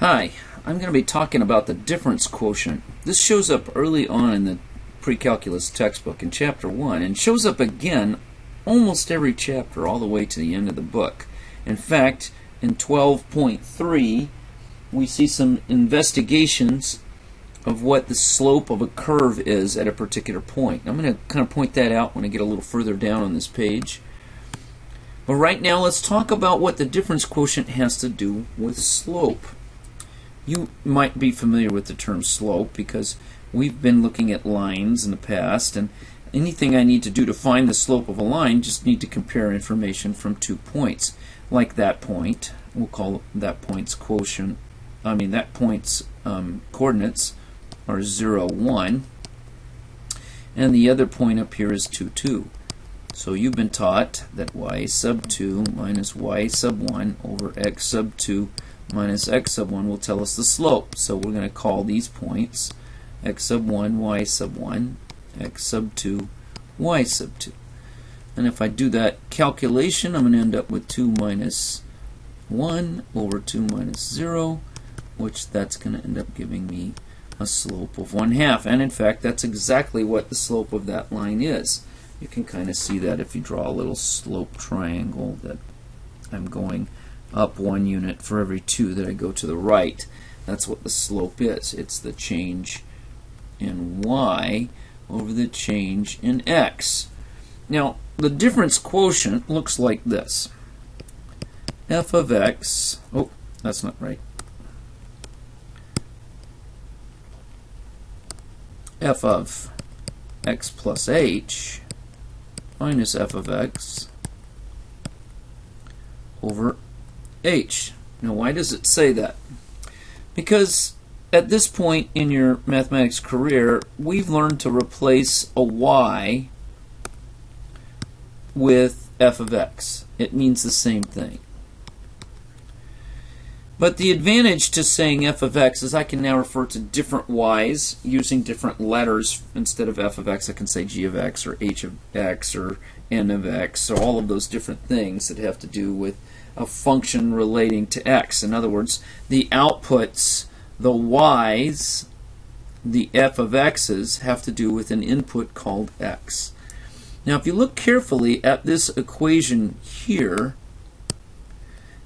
Hi, I'm going to be talking about the difference quotient. This shows up early on in the pre-calculus textbook in chapter 1 and shows up again almost every chapter all the way to the end of the book. In fact, in 12.3 we see some investigations of what the slope of a curve is at a particular point. I'm going to kind of point that out when I get a little further down on this page. But right now let's talk about what the difference quotient has to do with slope. You might be familiar with the term slope because we've been looking at lines in the past, and anything I need to do to find the slope of a line just need to compare information from 2 points. Like that point, we'll call that point's quotient, that point's coordinates are 0, 1, and the other point up here is 2, 2. So you've been taught that y sub 2 minus y sub 1 over x sub 2 minus x sub 1 will tell us the slope. So we're going to call these points x sub 1, y sub 1, x sub 2, y sub 2. And if I do that calculation, I'm going to end up with 2 minus 1 over 2 minus 0, which that's going to end up giving me a slope of 1/2. And in fact, that's exactly what the slope of that line is. You can kind of see that if you draw a little slope triangle that I'm going up 1 unit for every 2 that I go to the right. That's what the slope is. It's the change in y over the change in x. Now, the difference quotient looks like this. F of x, oh, that's not right. F of x plus h minus f of x over h. Now, why does it say that? Because at this point in your mathematics career, we've learned to replace a y with f of x. It means the same thing. But the advantage to saying f of x is I can now refer to different y's using different letters. Instead of f of x, I can say g of x or h of x or n of x, or all of those different things that have to do with a function relating to x. In other words, the outputs, the y's, the f of x's, have to do with an input called x. Now, if you look carefully at this equation here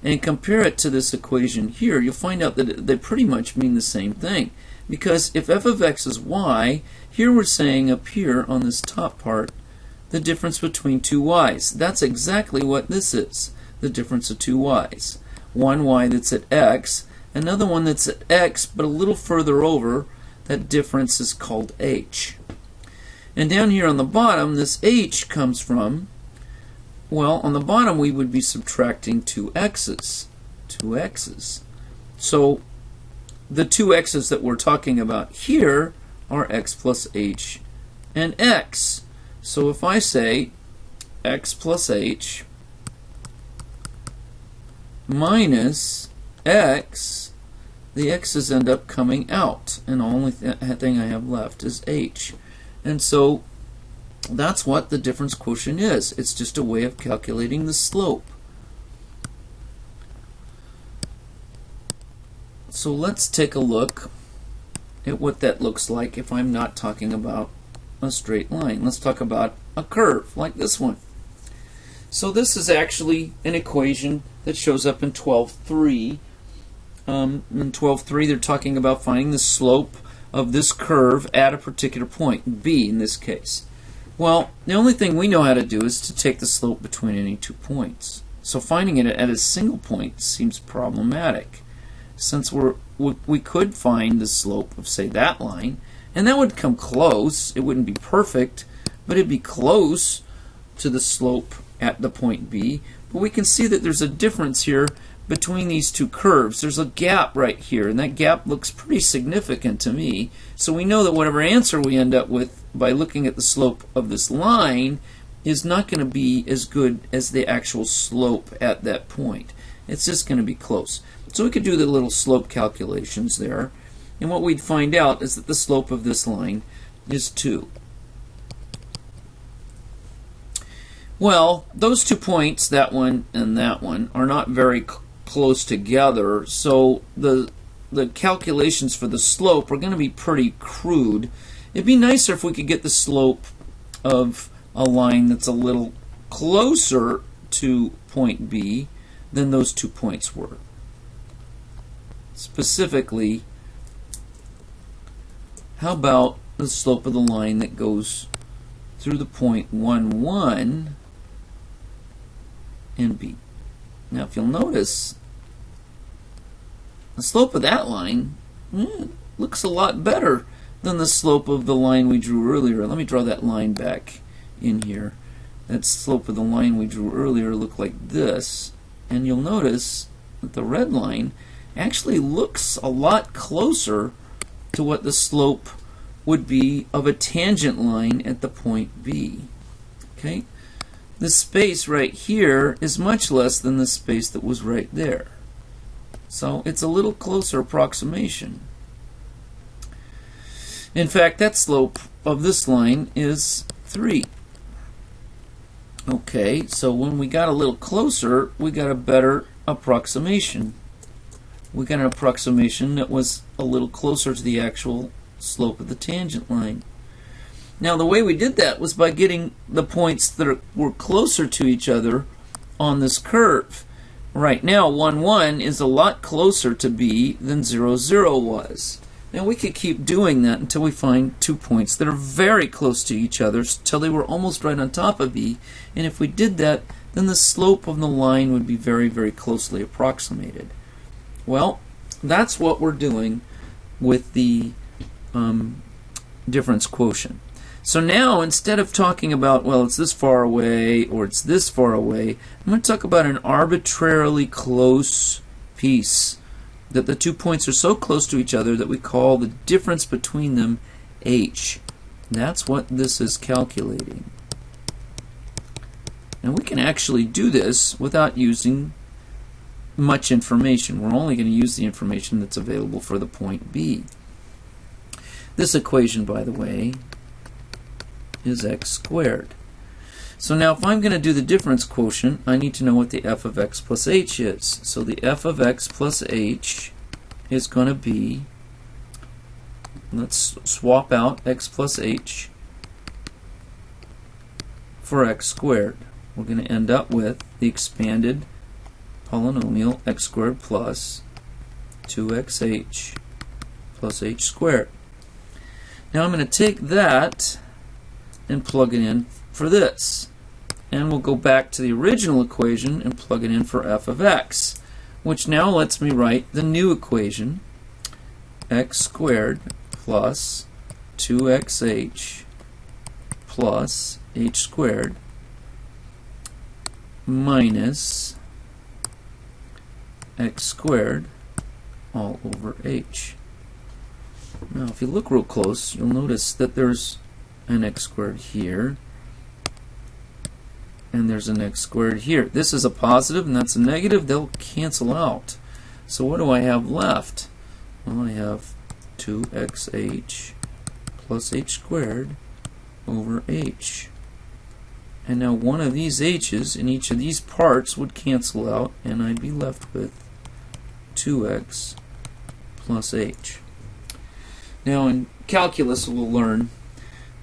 and compare it to this equation here, you'll find out that they pretty much mean the same thing. Because if f of x is y, here we're saying up here on this top part, the difference between two y's. That's exactly what this is, the difference of two y's. One y that's at x, another one that's at x, but a little further over. That difference is called h. And down here on the bottom, this h comes from, well, on the bottom we would be subtracting two x's. So the two x's that we're talking about here are x plus h and x. So if I say x plus h minus x, the x's end up coming out, and the only thing I have left is h. And so that's what the difference quotient is. It's just a way of calculating the slope. So let's take a look at what that looks like if I'm not talking about a straight line. Let's talk about a curve like this one. So this is actually an equation that shows up in 12.3. In 12.3 they're talking about finding the slope of this curve at a particular point, B in this case. Well, the only thing we know how to do is to take the slope between any 2 points. So finding it at a single point seems problematic, since we could find the slope of, say, that line, and that would come close. It wouldn't be perfect, but it'd be close to the slope at the point B. But we can see that there's a difference here between these two curves. There's a gap right here, and that gap looks pretty significant to me. So we know that whatever answer we end up with by looking at the slope of this line is not going to be as good as the actual slope at that point. It's just going to be close. So we could do the little slope calculations there, and what we'd find out is that the slope of this line is 2. Well, those 2 points, that one and that one, are not very close together, so the the calculations for the slope are going to be pretty crude. It'd be nicer if we could get the slope of a line that's a little closer to point B than those 2 points were. Specifically, how about the slope of the line that goes through the point 1, 1 and B? Now, if you'll notice, the slope of that line looks a lot better than the slope of the line we drew earlier. Let me draw that line back in here. That slope of the line we drew earlier looked like this, and you'll notice that the red line actually looks a lot closer to what the slope would be of a tangent line at the point B. Okay? The space right here is much less than the space that was right there. So it's a little closer approximation. In fact, that slope of this line is 3. Okay, so when we got a little closer, we got a better approximation. We got an approximation that was a little closer to the actual slope of the tangent line. Now, the way we did that was by getting the points that were closer to each other on this curve. Right now, 1, 1 is a lot closer to B than 0, 0 was. Now, we could keep doing that until we find 2 points that are very close to each other, till they were almost right on top of B. And if we did that, then the slope of the line would be very, very closely approximated. Well, that's what we're doing with the difference quotient. So now, instead of talking about, well, it's this far away or it's this far away, I'm going to talk about an arbitrarily close piece, that the 2 points are so close to each other that we call the difference between them h. That's what this is calculating. Now, we can actually do this without using much information. We're only going to use the information that's available for the point B. This equation, by the way, is x squared. So now if I'm going to do the difference quotient, I need to know what the f of x plus h is. So the f of x plus h is going to be, let's swap out x plus h for x squared. We're going to end up with the expanded polynomial x squared plus 2xh plus h squared. Now I'm going to take that and plug it in for this. And we'll go back to the original equation and plug it in for f of x, which now lets me write the new equation, x squared plus 2xh plus h squared minus x squared all over h. Now, if you look real close, you'll notice that there's an x squared here, and there's an x squared here. This is a positive, and that's a negative. They'll cancel out. So what do I have left? Well, I have 2xh plus h squared over h. And now one of these h's in each of these parts would cancel out, and I'd be left with 2x plus h. Now in calculus we'll learn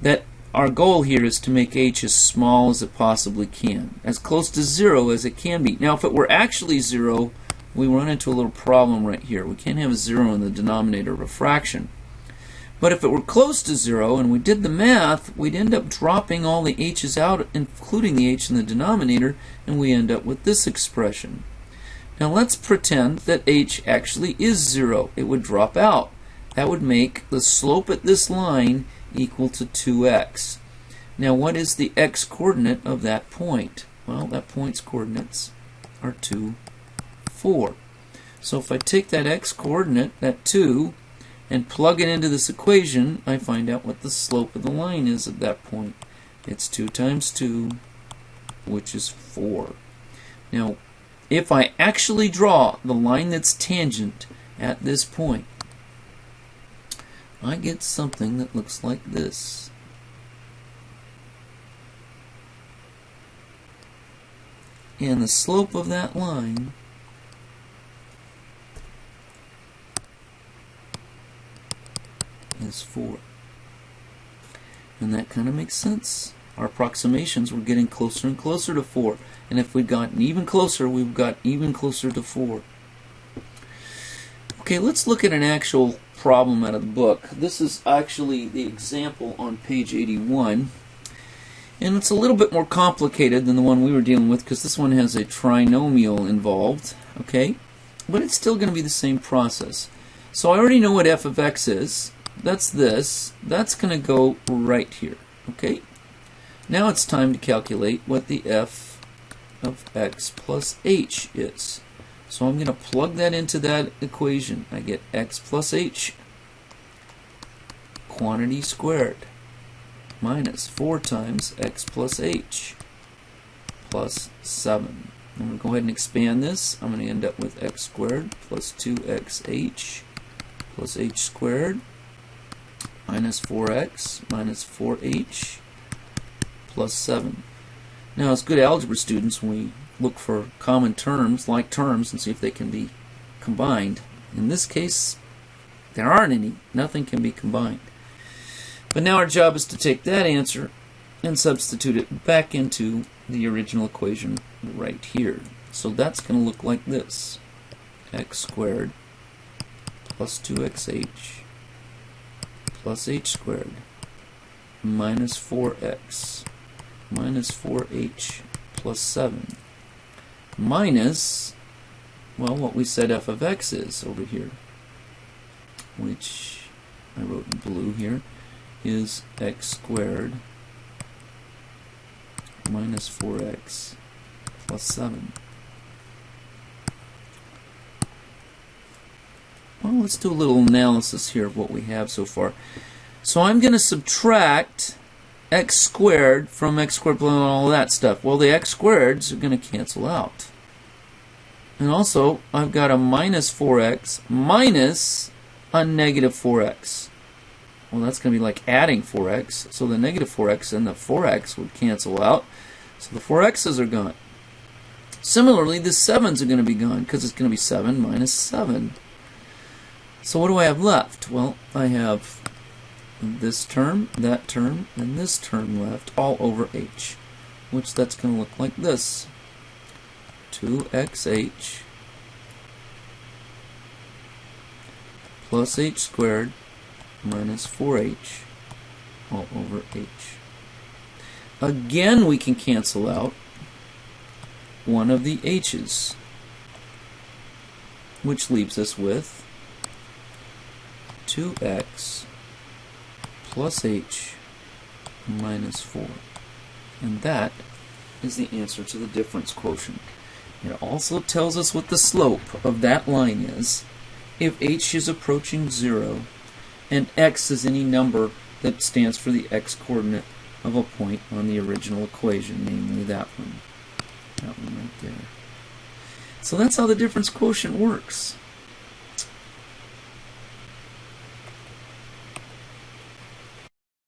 that our goal here is to make h as small as it possibly can, as close to 0 as it can be. Now if it were actually 0, we run into a little problem right here. We can't have a 0 in the denominator of a fraction. But if it were close to 0 and we did the math, we'd end up dropping all the h's out, including the h in the denominator, and we end up with this expression. Now let's pretend that h actually is 0. It would drop out. That would make the slope at this line equal to 2x. Now what is the x coordinate of that point? Well, that point's coordinates are 2, 4. So if I take that x coordinate, that 2, and plug it into this equation, I find out what the slope of the line is at that point. It's 2 times 2, which is 4. Now, if I actually draw the line that's tangent at this point, I get something that looks like this. And the slope of that line is 4. And that kind of makes sense. Our approximations were getting closer and closer to 4. And if we'd gotten even closer, we've got even closer to 4. Okay, let's look at an actual problem out of the book. This is actually the example on page 81. And it's a little bit more complicated than the one we were dealing with because this one has a trinomial involved. Okay? But it's still going to be the same process. So I already know what f of x is. That's this. That's going to go right here. Okay? Now it's time to calculate what the f of x plus h is. So I'm going to plug that into that equation. I get x plus h quantity squared minus 4 times x plus h plus 7. I'm going to go ahead and expand this. I'm going to end up with x squared plus 2xh plus h squared minus 4x minus 4h plus 7. Now, as good algebra students, we look for common terms, like terms, and see if they can be combined. In this case, there aren't any. Nothing can be combined. But now our job is to take that answer and substitute it back into the original equation right here. So that's going to look like this. X squared plus 2xh plus h squared minus 4x minus 4h plus 7 minus, well, what we said f of x is over here, which I wrote in blue here, is x squared minus 4x plus 7. Well, let's do a little analysis here of what we have so far. So I'm going to subtract x squared from x squared plus all that stuff. Well, the x squareds are going to cancel out. And also, I've got a minus 4x minus a negative 4x. Well, that's going to be like adding 4x. So the negative 4x and the 4x would cancel out. So the 4x's are gone. Similarly, the 7's are going to be gone because it's going to be 7 minus 7. So what do I have left? Well, I have this term, that term, and this term left all over h, which that's going to look like this. 2xh plus h squared minus 4h all over h. Again, we can cancel out one of the h's, which leaves us with 2x plus h minus 4. And that is the answer to the difference quotient. It also tells us what the slope of that line is if h is approaching 0 and x is any number that stands for the x-coordinate of a point on the original equation, namely that one. That one right there. So that's how the difference quotient works.